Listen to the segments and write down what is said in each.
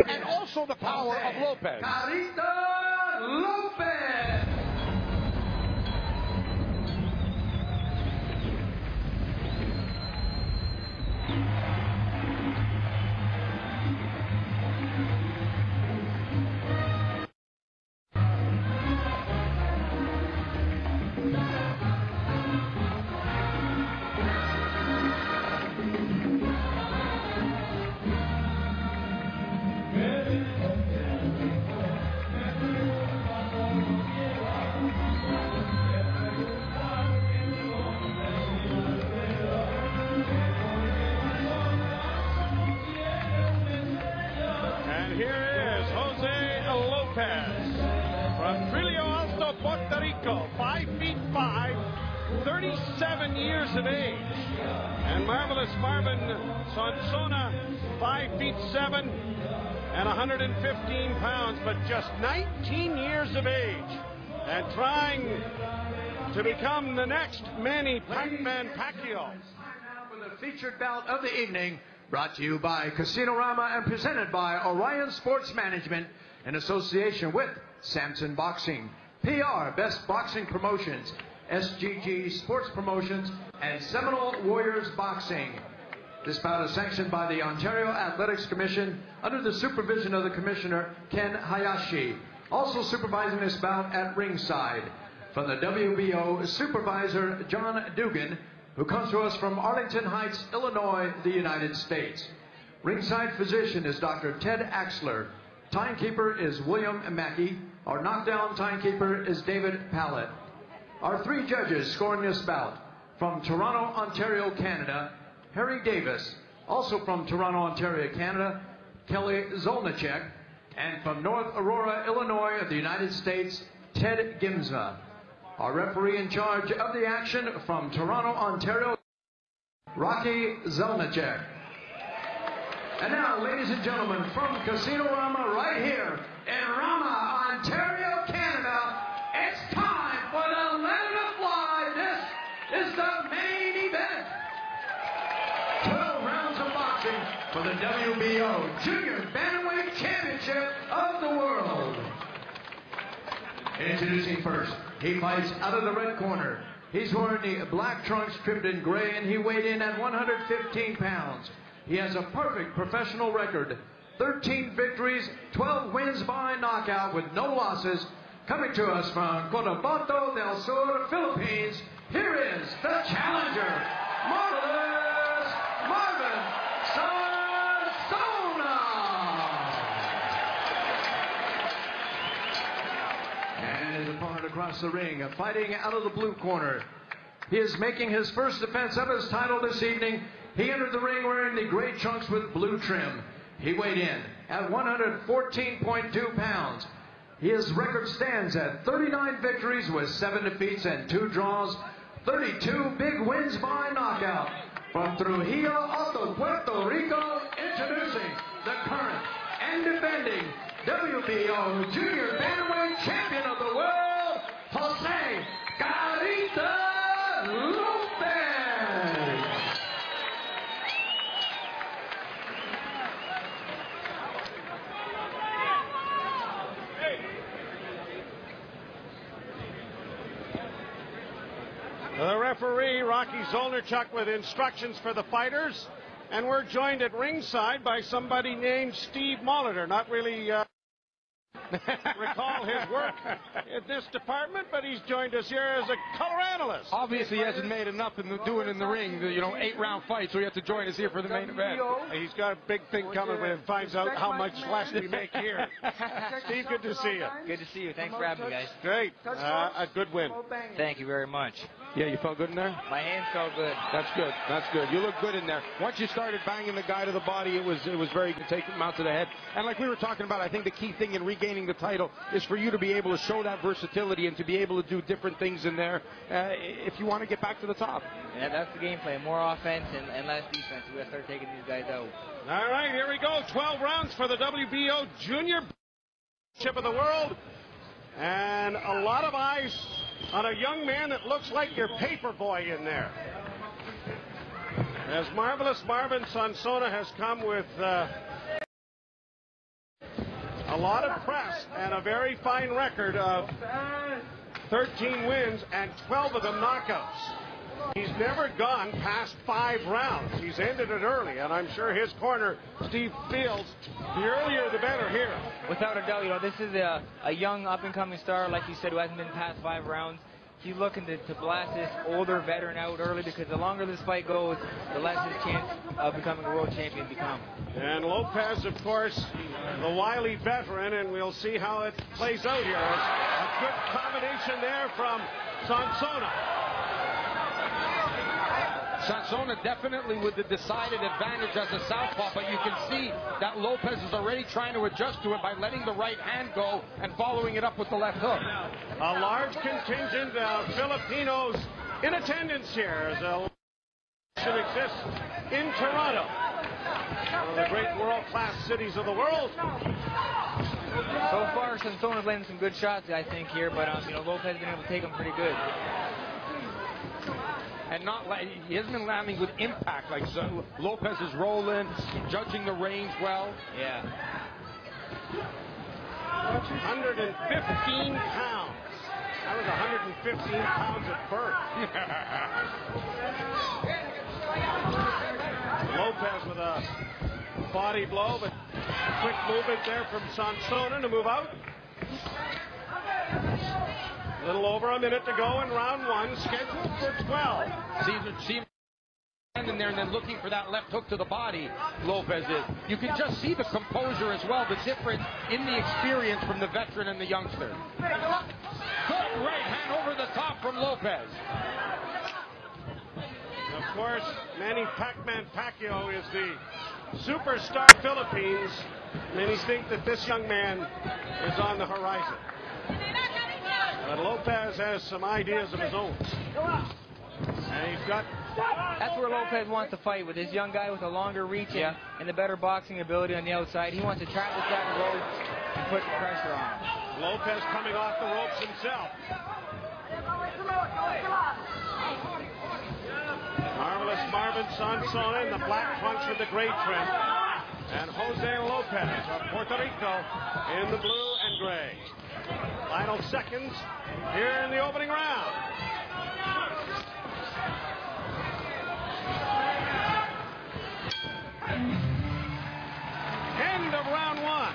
and also the power of Lopez. Carita Lopez. And here is Jose Lopez from Trujillo Alto, Puerto Rico, 5'5", 37 years of age. And Marvelous Marvin Sansona, 5'7" and 115 pounds, but just 19 years of age, and trying to become the next Manny Pac-Man Pacquiao. For the featured bout of the evening, brought to you by Casino-Rama and presented by Orion Sports Management in association with Samson Boxing, PR Best Boxing Promotions, SGG Sports Promotions, and Seminole Warriors Boxing. This bout is sanctioned by the Ontario Athletics Commission under the supervision of the Commissioner Ken Hayashi. Also supervising this bout at ringside from the WBO, Supervisor John Dugan, who comes to us from Arlington Heights, Illinois, the United States. Ringside physician is Dr. Ted Axler. Timekeeper is William Mackey. Our knockdown timekeeper is David Pallett. Our three judges scoring this bout from Toronto, Ontario, Canada, Harry Davis. Also from Toronto, Ontario, Canada, Kelly Zolnicek. And from North Aurora, Illinois of the United States, Ted Gimza. Our referee in charge of the action from Toronto, Ontario, Rocky Zelnicek. And now, ladies and gentlemen, from Casino-Rama right here in Rama, Ontario, Canada, it's time for the Let It Fly. This is the main event. 12 rounds of boxing for the WBO Junior Bantamweight Championship of the world. Introducing first, he fights out of the red corner. He's wearing the black trunks trimmed in gray, and he weighed in at 115 pounds. He has a perfect professional record. 13 victories, 12 wins by knockout with no losses. Coming to us from Cotabato del Sur, Philippines, here is the challenger, Marvelous Marvin Sansona. And his opponent across the ring, fighting out of the blue corner. He is making his first defense of his title this evening. He entered the ring wearing the gray trunks with blue trim. He weighed in at 114.2 pounds. His record stands at 39 victories with 7 defeats and 2 draws, 32 big wins by knockout. From Trujillo Alto, Puerto Rico, introducing the current and defending WBO Junior Bantamweight Champion of the world, Jose Carita Lopez. The referee, Rocky Zolnicek, with instructions for the fighters. And we're joined at ringside by somebody named Steve Molitor. Not really recall his work in this department, but he's joined us here as a color analyst. Obviously, he hasn't made enough in doing in the ring, 8-round fight, so he has to join us here for the main event. He's got a big thing coming when he finds out how much less we make here. Steve, good to see you. Good to see you. Thanks for having me, guys. Great. A good win. Thank you very much. Yeah, you felt good in there? My hands felt good. That's good. That's good. You look good in there. Once you started banging the guy to the body, it was very good. Take him out to the head. And like we were talking about, I think the key thing in regaining the title is for you to be able to show that versatility and to be able to do different things in there if you want to get back to the top. Yeah, that's the game plan. More offense and less defense. We got to start taking these guys out. All right, here we go. 12 rounds for the WBO Junior Championship of the World. And a lot of eyes on a young man that looks like your paper boy in there. As Marvelous Marvin Sansona has come with lot of press and a very fine record of 13 wins and 12 of them knockouts. He's never gone past 5 rounds. He's ended it early, and I'm sure his corner, Steve Fields, the earlier the better here. Without a doubt, this is a young up-and-coming star, like you said, who hasn't been past 5 rounds. He's looking to blast this older veteran out early, because the longer this fight goes, the less his chance of becoming a world champion becomes. And Lopez, of course, the wily veteran, and we'll see how it plays out here. A good combination there from Sansona. Sansona definitely with the decided advantage as a southpaw, but you can see that Lopez is already trying to adjust to it by letting the right hand go and following it up with the left hook. A large contingent of Filipinos in attendance here as a election exists in Toronto, one of the great world-class cities of the world. So far, Sansona's landing some good shots, I think, here, but Lopez has been able to take them pretty good. And he hasn't been landing with impact like so. Lopez is rolling, judging the range well. Yeah. 115 pounds. That was 115 pounds at birth. Lopez with a body blow, but quick movement there from Sansona to move out. A little over a minute to go in round 1, scheduled for 12. See him standing there and then looking for that left hook to the body, Lopez is. You can just see the composure as well, the difference in the experience from the veteran and the youngster. Good right hand over the top from Lopez. Of course, Manny Pac-Man Pacquiao is the superstar Philippines. Many think that this young man is on the horizon. But Lopez has some ideas of his own. And he's got... That's where Lopez wants to fight, with this young guy with a longer reach and the better boxing ability on the outside. He wants to trap this guy to the road and put the pressure on him. Lopez coming off the ropes himself. Marvelous Marvin Sansona in the black trunks with the gray trim. And Jose Lopez of Puerto Rico in the blue and gray. Final seconds here in the opening round. End of round 1.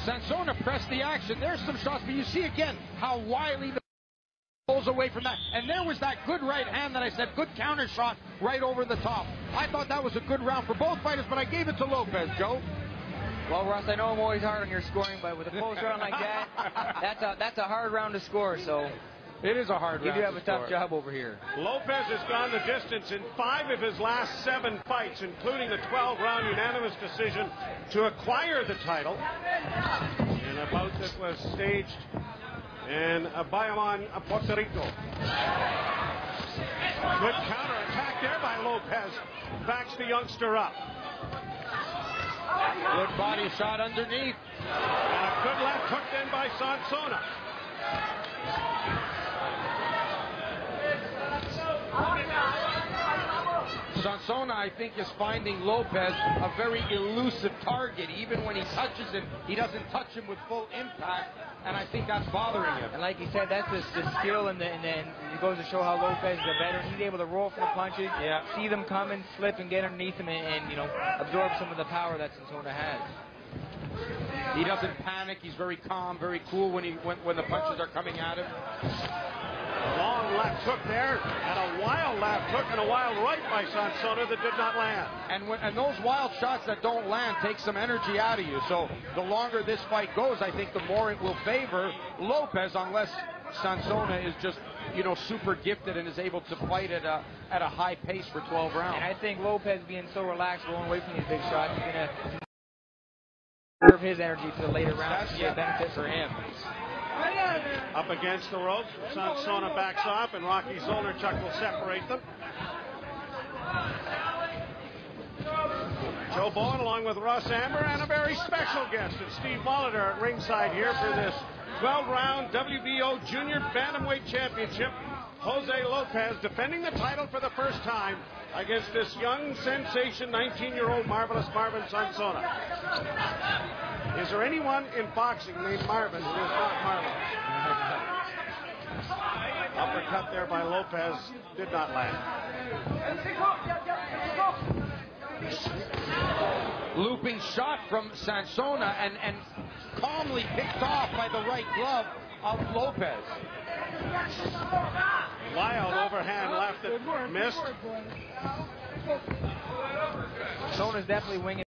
Sansona pressed the action. There's some shots, but you see again how wily the pulls away from that. And there was that good right hand that I said, good counter shot right over the top. I thought that was a good round for both fighters, but I gave it to Lopez, Joe. Well, Russ, I know I'm always hard on your scoring, but with a close round like that, that's a hard round to score, so... It is a hard round. You do have a tough job over here. Lopez has gone the distance in 5 of his last 7 fights, including the 12-round unanimous decision to acquire the title in a bout that was staged in Bayamon, Puerto Rico. Good counterattack there by Lopez. Backs the youngster up. Good body shot underneath. And a good left hook then by Sansona. Sansona, I think, is finding Lopez a very elusive target. Even when he touches him, he doesn't touch him with full impact, and I think that's bothering him. And like you said, that's the skill, and then it goes to show how Lopez is a veteran. He's able to roll for the punches, see them coming, slip, and get underneath him, and absorb some of the power that Sansona has. He doesn't panic. He's very calm, very cool when the punches are coming at him. Long left hook there, and a wild left hook and a wild right by Sansona that did not land. And those wild shots that don't land take some energy out of you. So the longer this fight goes, I think the more it will favor Lopez, unless Sansona is just, super gifted and is able to fight at a high pace for 12 rounds. And I think Lopez being so relaxed, rolling away from these big shots, he's going to conserve his energy for the later rounds to be a benefit for him. Up against the ropes, Sansona backs off, and Rocky Zolarchuk will separate them. Joe Bowen along with Russ Amber and a very special guest. It's Steve Molitor at ringside here for this 12-round WBO Junior Bantamweight Championship. Jose Lopez defending the title for the first time against this young sensation, 19-year-old Marvelous Marvin Sansona. Is there anyone in boxing named Marvin who is not Marvin? Uppercut there by Lopez did not land. Looping shot from Sansona and calmly picked off by the right glove of Lopez. Lyle overhand left it, missed. Sansona's definitely winging.